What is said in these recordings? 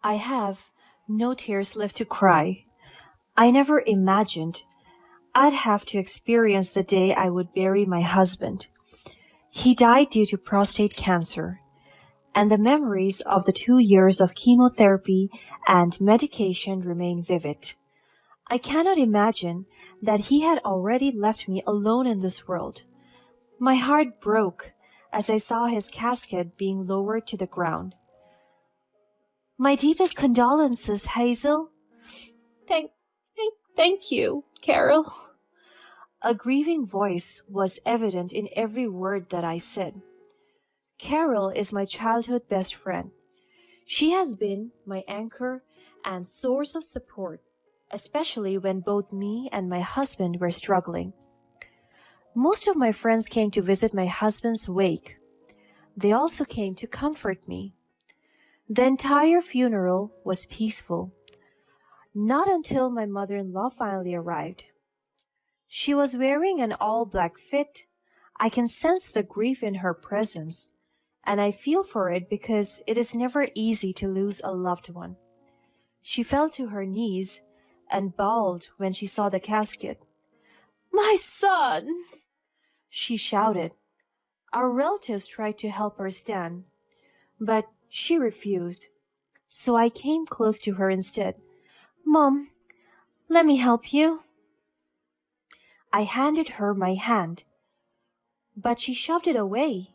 I have no tears left to cry. I never imagined I'd have to experience the day I would bury my husband. He died due to prostate cancer, and the memories of the 2 years of chemotherapy and medication remain vivid. I cannot imagine that he had already left me alone in this world. My heart broke as I saw his casket being lowered to the ground. My deepest condolences, Hazel. Thank you, Carol. A grieving voice was evident in every word that I said. Carol is my childhood best friend. She has been my anchor and source of support, especially when both me and my husband were struggling. Most of my friends came to visit my husband's wake. They also came to comfort me. The entire funeral was peaceful, not until my mother-in-law finally arrived. She was wearing an all-black fit. I can sense the grief in her presence, and I feel for it because it is never easy to lose a loved one. She fell to her knees and bawled when she saw the casket. "My son!" she shouted. Our relatives tried to help her stand, but she refused. So I came close to her instead. "Mom, let me help you." I handed her my hand, but she shoved it away,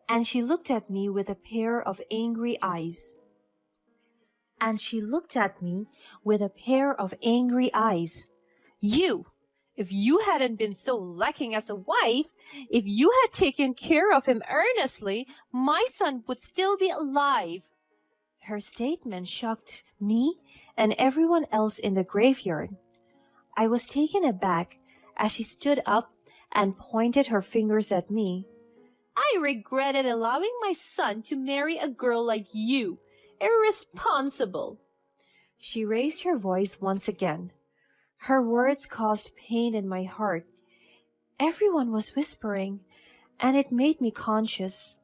and she looked at me with a pair of angry eyes. And she looked at me with a pair of angry eyes. "You! If you hadn't been so lacking as a wife, if you had taken care of him earnestly, my son would still be alive." Her statement shocked me and everyone else in the graveyard. I was taken aback as she stood up and pointed her fingers at me. "I regretted allowing my son to marry a girl like you. Irresponsible." She raised her voice once again. Her words caused pain in my heart. Everyone was whispering, and it made me conscious.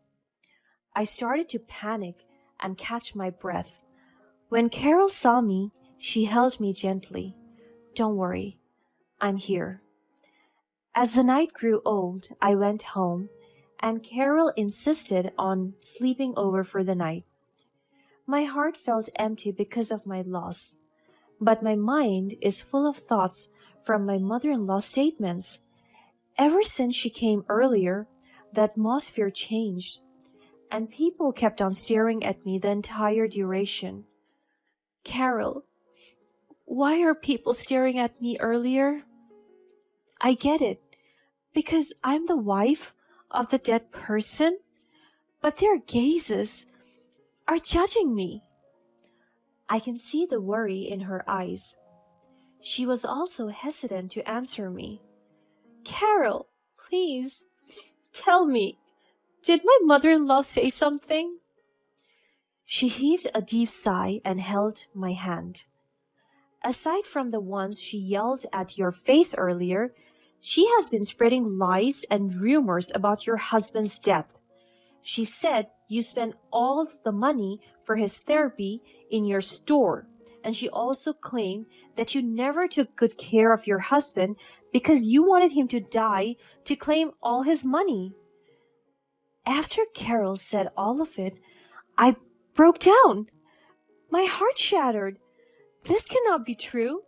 I started to panic and catch my breath. When Carol saw me, she held me gently. "Don't worry, I'm here." As the night grew old, I went home, and Carol insisted on sleeping over for the night. My heart felt empty because of my loss, but my mind is full of thoughts from my mother-in-law's statements. Ever since she came earlier, the atmosphere changed, and people kept on staring at me the entire duration. "Carol, why are people staring at me earlier?" "I get it, because I'm the wife of the dead person, but their gazes are judging me." I can see the worry in her eyes. She was also hesitant to answer me. "Carol, please, tell me, did my mother-in-law say something?" She heaved a deep sigh and held my hand. "Aside from the ones she yelled at your face earlier, she has been spreading lies and rumors about your husband's death. She said you spent all the money for his therapy in your store, and she also claimed that you never took good care of your husband because you wanted him to die to claim all his money." After Carol said all of it, I broke down. My heart shattered. This cannot be true.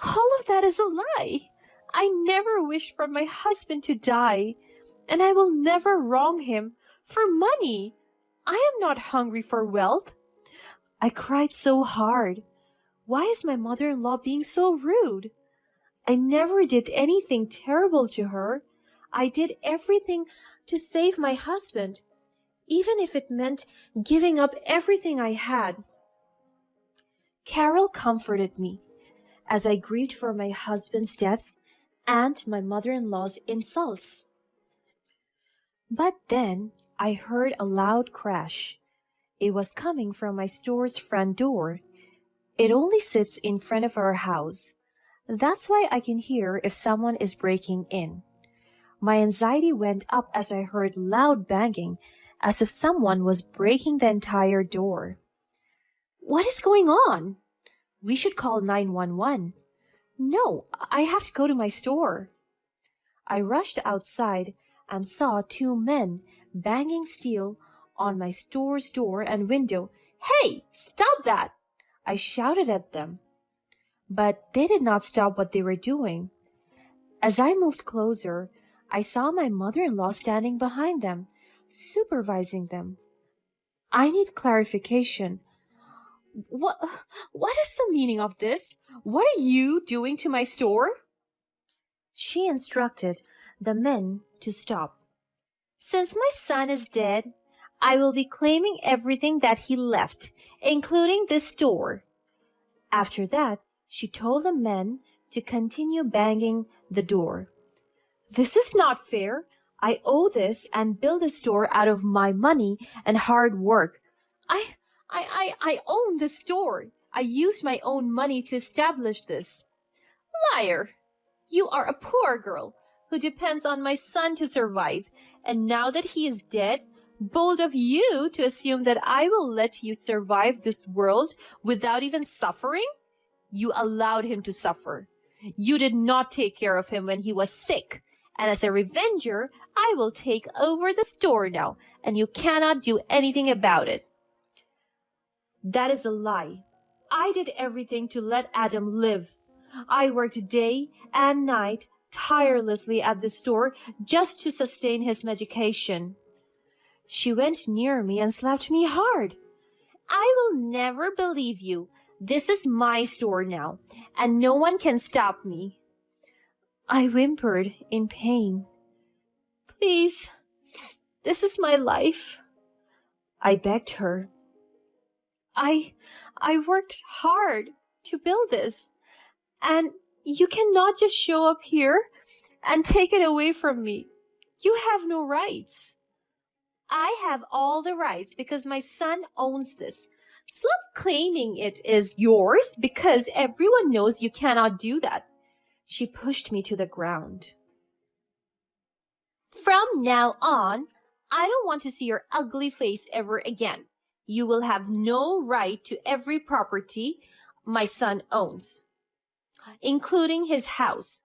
"All of that is a lie. I never wished for my husband to die, and I will never wrong him for money. I am not hungry for wealth." I cried so hard. Why is my mother-in-law being so rude? I never did anything terrible to her. I did everything to save my husband, even if it meant giving up everything I had. Carol comforted me as I grieved for my husband's death and my mother-in-law's insults. But then I heard a loud crash. It was coming from my store's front door. It only sits in front of our house. That's why I can hear if someone is breaking in. My anxiety went up as I heard loud banging, as if someone was breaking the entire door. What is going on? We should call 911. No, I have to go to my store. I rushed outside and saw two men banging steel on my store's door and window. Hey, stop that! I shouted at them. But they did not stop what they were doing. As I moved closer, I saw my mother-in-law standing behind them, supervising them. I need clarification. What, what is the meaning of this? What are you doing to my store? She instructed the men to stop. Since my son is dead, I will be claiming everything that he left, including this store. After that, she told the men to continue banging the door. This is not fair. I owe this and build a store out of my money and hard work. I own the store. I used my own money to establish this. Liar! You are a poor girl who depends on my son to survive, and now that he is dead, bold of you to assume that I will let you survive this world without even suffering? You allowed him to suffer. You did not take care of him when he was sick, and as a revenger, I will take over the store now, and you cannot do anything about it. That is a lie. I did everything to let Adam live. I worked day and night tirelessly at the store just to sustain his medication. She went near me and slapped me hard. I will never believe you. This is my store now, and no one can stop me. I whimpered in pain. Please, this is my life. I begged her. I worked hard to build this, and you cannot just show up here and take it away from me. You have no rights. I have all the rights because my son owns this. Stop claiming it is yours because everyone knows you cannot do that. She pushed me to the ground. From now on, I don't want to see your ugly face ever again. You will have no right to every property my son owns, including his house.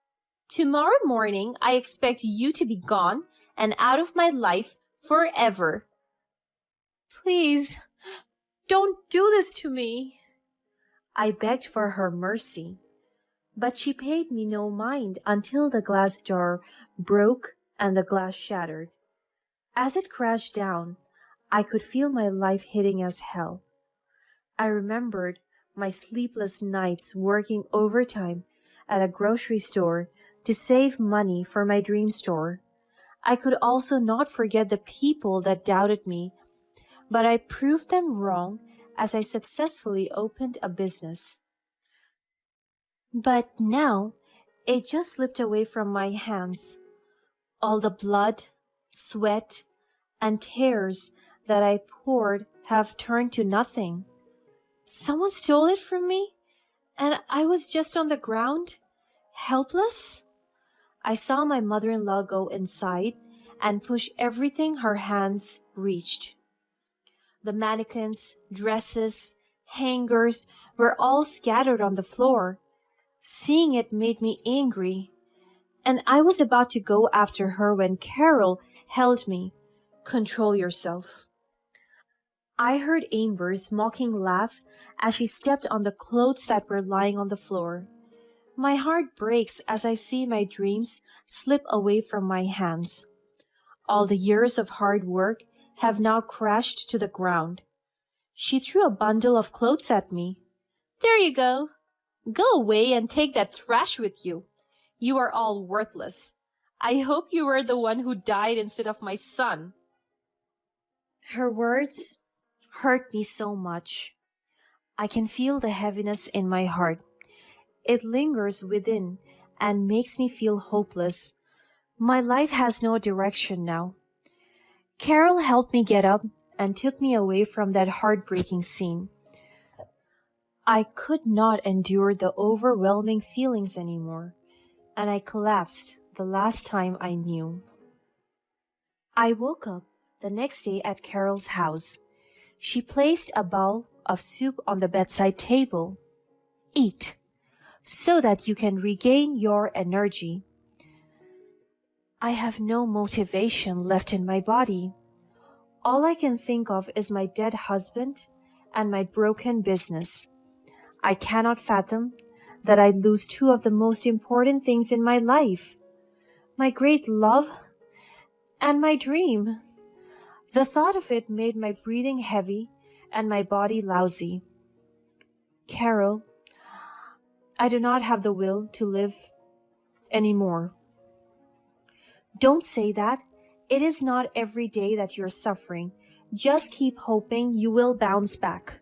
Tomorrow morning, I expect you to be gone and out of my life forever. Please, don't do this to me. I begged for her mercy, but she paid me no mind until the glass jar broke and the glass shattered. As it crashed down, I could feel my life hitting as hell. I remembered my sleepless nights working overtime at a grocery store to save money for my dream store. I could also not forget the people that doubted me, but I proved them wrong as I successfully opened a business. But now, it just slipped away from my hands. All the blood, sweat, and tears that I poured have turned to nothing. Someone stole it from me, and I was just on the ground, helpless. I saw my mother-in-law go inside and push everything her hands reached. The mannequins, dresses, hangers were all scattered on the floor. Seeing it made me angry, and I was about to go after her when Carol held me. Control yourself. I heard Amber's mocking laugh as she stepped on the clothes that were lying on the floor. My heart breaks as I see my dreams slip away from my hands. All the years of hard work have now crashed to the ground. She threw a bundle of clothes at me. There you go. Go away and take that trash with you. You are all worthless. I hope you were the one who died instead of my son. Her words hurt me so much. I can feel the heaviness in my heart. It lingers within and makes me feel hopeless. My life has no direction now. Carol helped me get up and took me away from that heartbreaking scene. I could not endure the overwhelming feelings anymore, and I collapsed the last time I knew. I woke up the next day at Carol's house. She placed a bowl of soup on the bedside table. Eat, so that you can regain your energy. I have no motivation left in my body. All I can think of is my dead husband and my broken business. I cannot fathom that I lose two of the most important things in my life, my great love and my dream. The thought of it made my breathing heavy and my body lousy. Carol, I do not have the will to live anymore. Don't say that. It is not every day that you're suffering. Just keep hoping you will bounce back.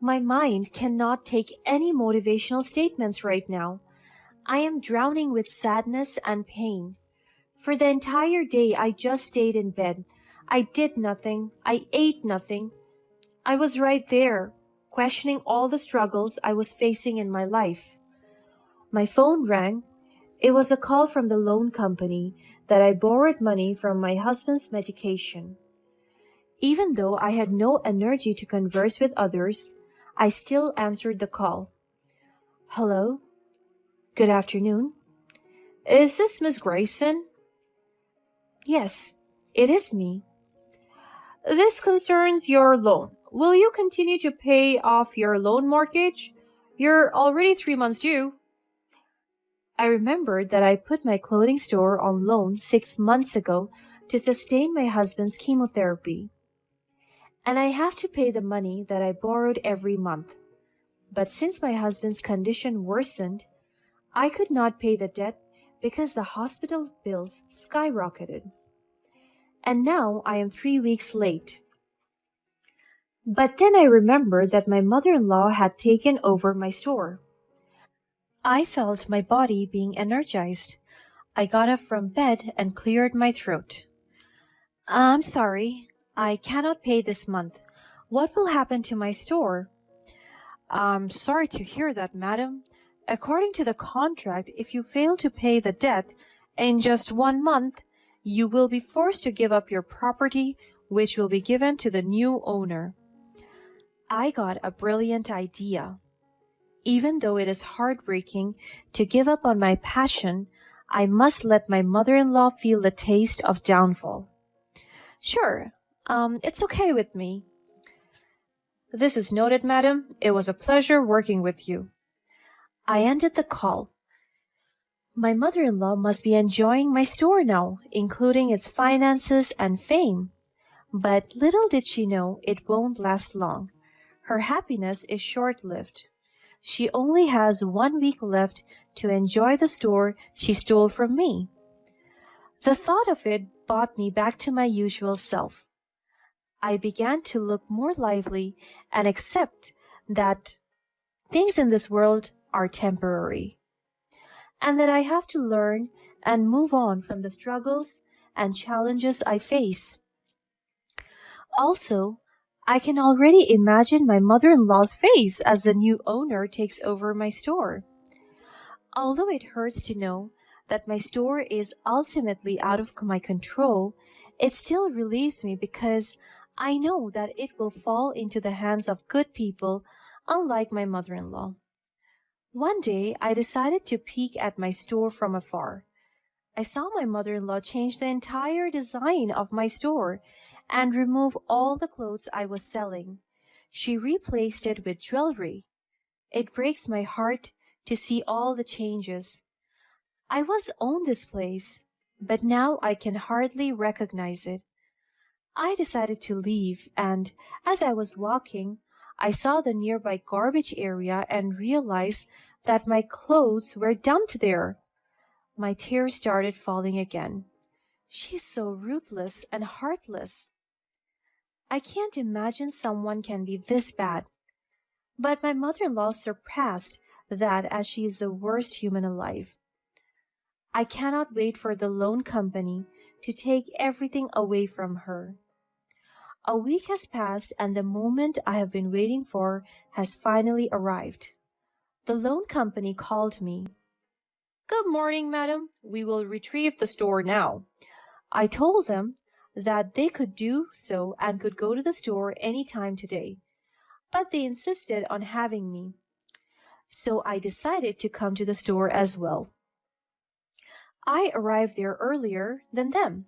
My mind cannot take any motivational statements right now. I am drowning with sadness and pain. For the entire day, I just stayed in bed. I did nothing. I ate nothing. I was right there, questioning all the struggles I was facing in my life. My phone rang. It was a call from the loan company that I borrowed money from my husband's medication. Even though I had no energy to converse with others, I still answered the call. Hello? Good afternoon. Is this Miss Grayson? Yes, it is me. This concerns your loan. Will you continue to pay off your loan mortgage? You're already 3 months due. I remembered that I put my clothing store on loan 6 months ago to sustain my husband's chemotherapy. And I have to pay the money that I borrowed every month. But since my husband's condition worsened, I could not pay the debt because the hospital bills skyrocketed. And now I am 3 weeks late. But then I remembered that my mother-in-law had taken over my store. I felt my body being energized. I got up from bed and cleared my throat. I'm sorry, I cannot pay this month. What will happen to my store? I'm sorry to hear that, madam. According to the contract, if you fail to pay the debt in just 1 month, you will be forced to give up your property, which will be given to the new owner. I got a brilliant idea. Even though it is heartbreaking to give up on my passion, I must let my mother-in-law feel the taste of downfall. Sure, it's okay with me. This is noted, madam. It was a pleasure working with you. I ended the call. My mother-in-law must be enjoying my store now, including its finances and fame. But little did she know it won't last long. Her happiness is short-lived. She only has 1 week left to enjoy the store she stole from me. The thought of it brought me back to my usual self. I began to look more lively and accept that things in this world are temporary, and that I have to learn and move on from the struggles and challenges I face. Also, I can already imagine my mother-in-law's face as the new owner takes over my store. Although it hurts to know that my store is ultimately out of my control, it still relieves me because I know that it will fall into the hands of good people, unlike my mother-in-law. One day, I decided to peek at my store from afar. I saw my mother-in-law change the entire design of my store and remove all the clothes I was selling. She replaced it with jewelry. It breaks my heart to see all the changes. I once owned this place, but now I can hardly recognize it. I decided to leave, and as I was walking, I saw the nearby garbage area and realized that my clothes were dumped there. My tears started falling again. She's so ruthless and heartless. I can't imagine someone can be this bad. But my mother-in-law surpassed that, as she is the worst human alive. I cannot wait for the loan company to take everything away from her. A week has passed and the moment I have been waiting for has finally arrived. The loan company called me. Good morning, madam. We will retrieve the store now. I told them that they could do so and could go to the store any time today. but they insisted on having me. So I decided to come to the store as well. I arrived there earlier than them.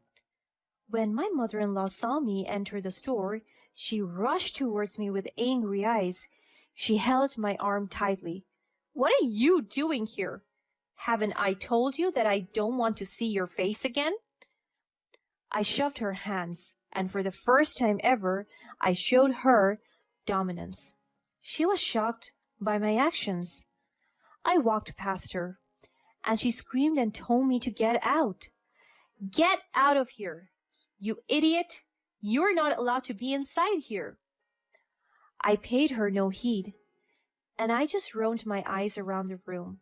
When my mother-in-law saw me enter the store, she rushed towards me with angry eyes. She held my arm tightly. "What are you doing here? Haven't I told you that I don't want to see your face again?" I shoved her hands, and for the first time ever, I showed her dominance. She was shocked by my actions. I walked past her, and she screamed and told me to get out. "Get out of here, you idiot! You're not allowed to be inside here." I paid her no heed, and I just roamed my eyes around the room.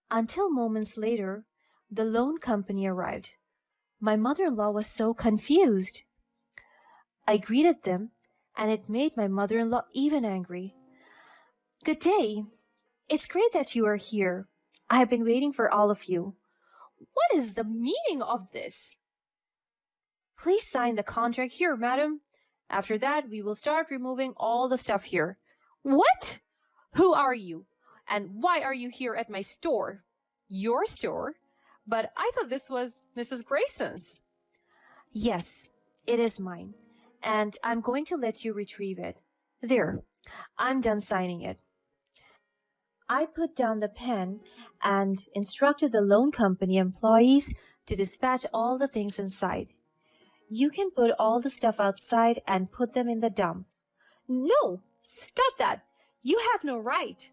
Until moments later, the loan company arrived. My mother-in-law was so confused. I greeted them, and it made my mother-in-law even angry. "Good day. It's great that you are here. I have been waiting for all of you." "What is the meaning of this?" "Please sign the contract here, madam. After that, we will start removing all the stuff here." "What? Who are you? And why are you here at my store?" "Your store? But I thought this was Mrs. Grayson's." "Yes, it is mine, and I'm going to let you retrieve it. There, I'm done signing it." I put down the pen and instructed the loan company employees to dispatch all the things inside. "You can put all the stuff outside and put them in the dump." "No, stop that. You have no right."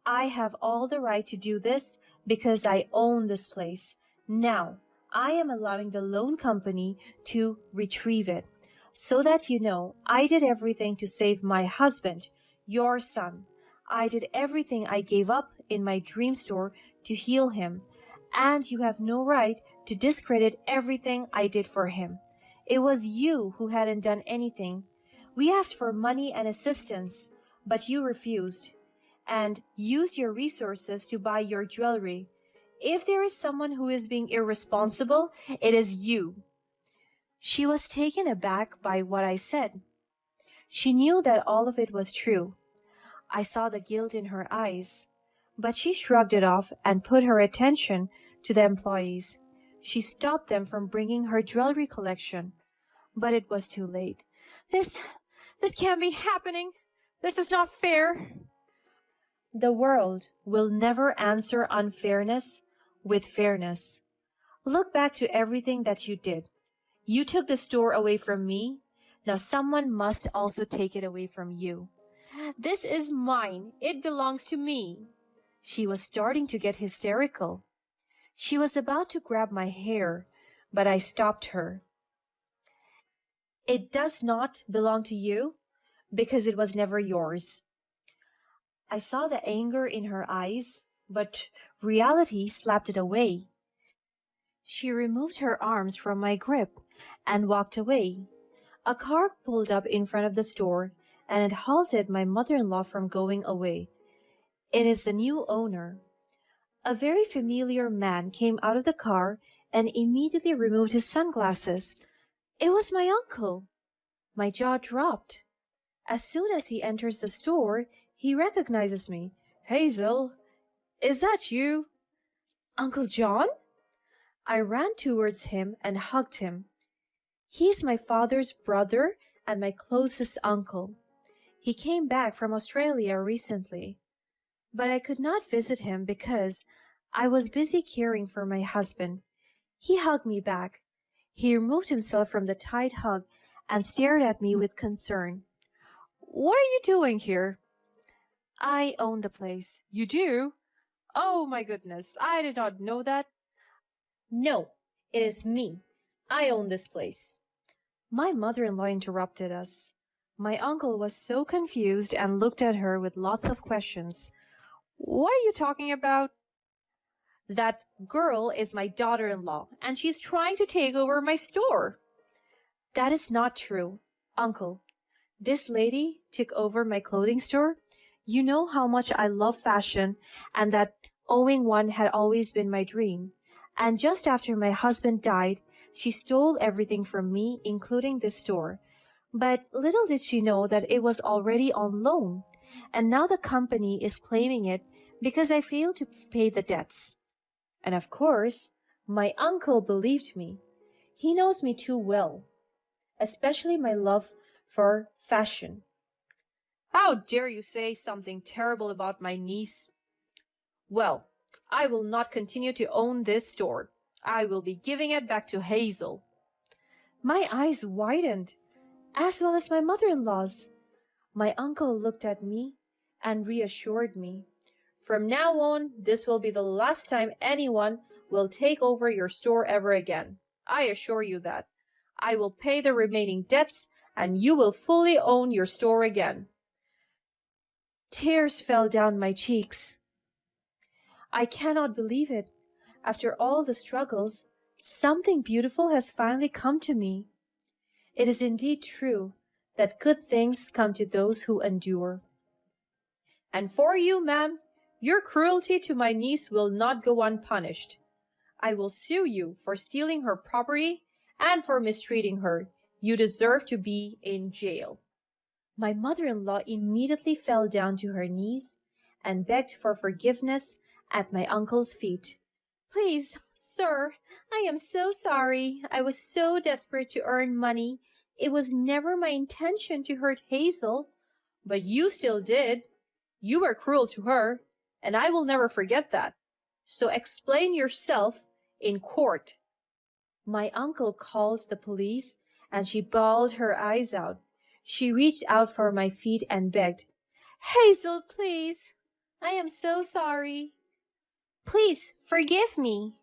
"I have all the right to do this because I own this place. Now, I am allowing the loan company to retrieve it. So that you know, I did everything to save my husband, your son. I did everything I gave up in my dream store to heal him. And you have no right to discredit everything I did for him. It was you who hadn't done anything. We asked for money and assistance, but you refused and used your resources to buy your jewelry. If there is someone who is being irresponsible, it is you." She was taken aback by what I said. She knew that all of it was true. I saw the guilt in her eyes, but she shrugged it off and put her attention to the employees. She stopped them from bringing her jewelry collection, but it was too late. This can't be happening. This is not fair." The world will never answer unfairness with fairness. Look back to everything that you did. You took the store away from me. Now someone must also take it away from you. "This is mine. It belongs to me." She was starting to get hysterical. She was about to grab my hair, but I stopped her. "It does not belong to you because it was never yours." I saw the anger in her eyes, but reality slapped it away. She removed her arms from my grip and walked away. A car pulled up in front of the store, and it halted my mother-in-law from going away. It is the new owner. A very familiar man came out of the car and immediately removed his sunglasses. It was my uncle. My jaw dropped. As soon as he enters the store, he recognizes me. "Hazel, is that you?" "Uncle John?" I ran towards him and hugged him. He's my father's brother and my closest uncle. He came back from Australia recently, but I could not visit him because I was busy caring for my husband. He hugged me back. He removed himself from the tight hug and stared at me with concern. "What are you doing here?" "I own the place." "You do? Oh my goodness, I did not know that." "No, it is me. I own this place." My mother-in-law interrupted us. My uncle was so confused and looked at her with lots of questions. "What are you talking about?" "That girl is my daughter-in-law, and she's trying to take over my store." "That is not true, Uncle. This lady took over my clothing store. You know how much I love fashion and that owning one had always been my dream. And just after my husband died, she stole everything from me, including this store. But little did she know that it was already on loan, and now the company is claiming it because I failed to pay the debts. And of course, my uncle believed me. He knows me too well, especially my love for fashion. How dare you say something terrible about my niece? Well, I will not continue to own this store. I will be giving it back to Hazel. My eyes widened, as well as my mother-in-law's. My uncle looked at me and reassured me. From now on, this will be the last time anyone will take over your store ever again. I assure you that. I will pay the remaining debts and you will fully own your store again. Tears fell down my cheeks. I cannot believe it. After all the struggles, something beautiful has finally come to me. It is indeed true that good things come to those who endure. And for you, ma'am, your cruelty to my niece will not go unpunished. I will sue you for stealing her property and for mistreating her. You deserve to be in jail. My mother-in-law immediately fell down to her knees and begged for forgiveness at my uncle's feet. Please, sir, I am so sorry. I was so desperate to earn money. It was never my intention to hurt Hazel. But you still did. You were cruel to her, and I will never forget that. So explain yourself in court. My uncle called the police, and she bawled her eyes out. She reached out for my feet and begged, Hazel, please. I am so sorry. Please forgive me.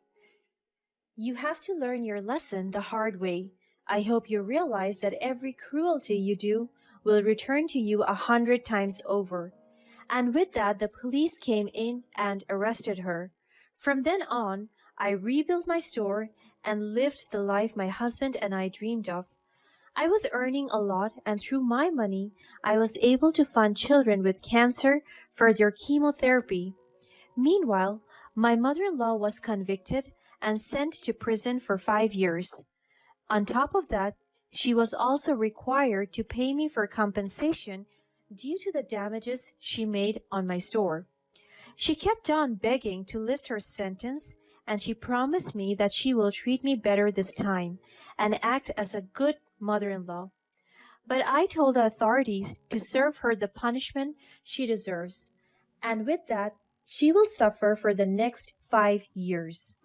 You have to learn your lesson the hard way. I hope you realize that every cruelty you do will return to you 100 times over. And with that, the police came in and arrested her. From then on, I rebuilt my store and lived the life my husband and I dreamed of. I was earning a lot, and through my money, I was able to fund children with cancer for their chemotherapy. Meanwhile, my mother-in-law was convicted and sent to prison for 5 years. On top of that, she was also required to pay me for compensation due to the damages she made on my store. She kept on begging to lift her sentence, and she promised me that she will treat me better this time and act as a good mother-in-law. But I told the authorities to serve her the punishment she deserves, and with that, she will suffer for the next 5 years.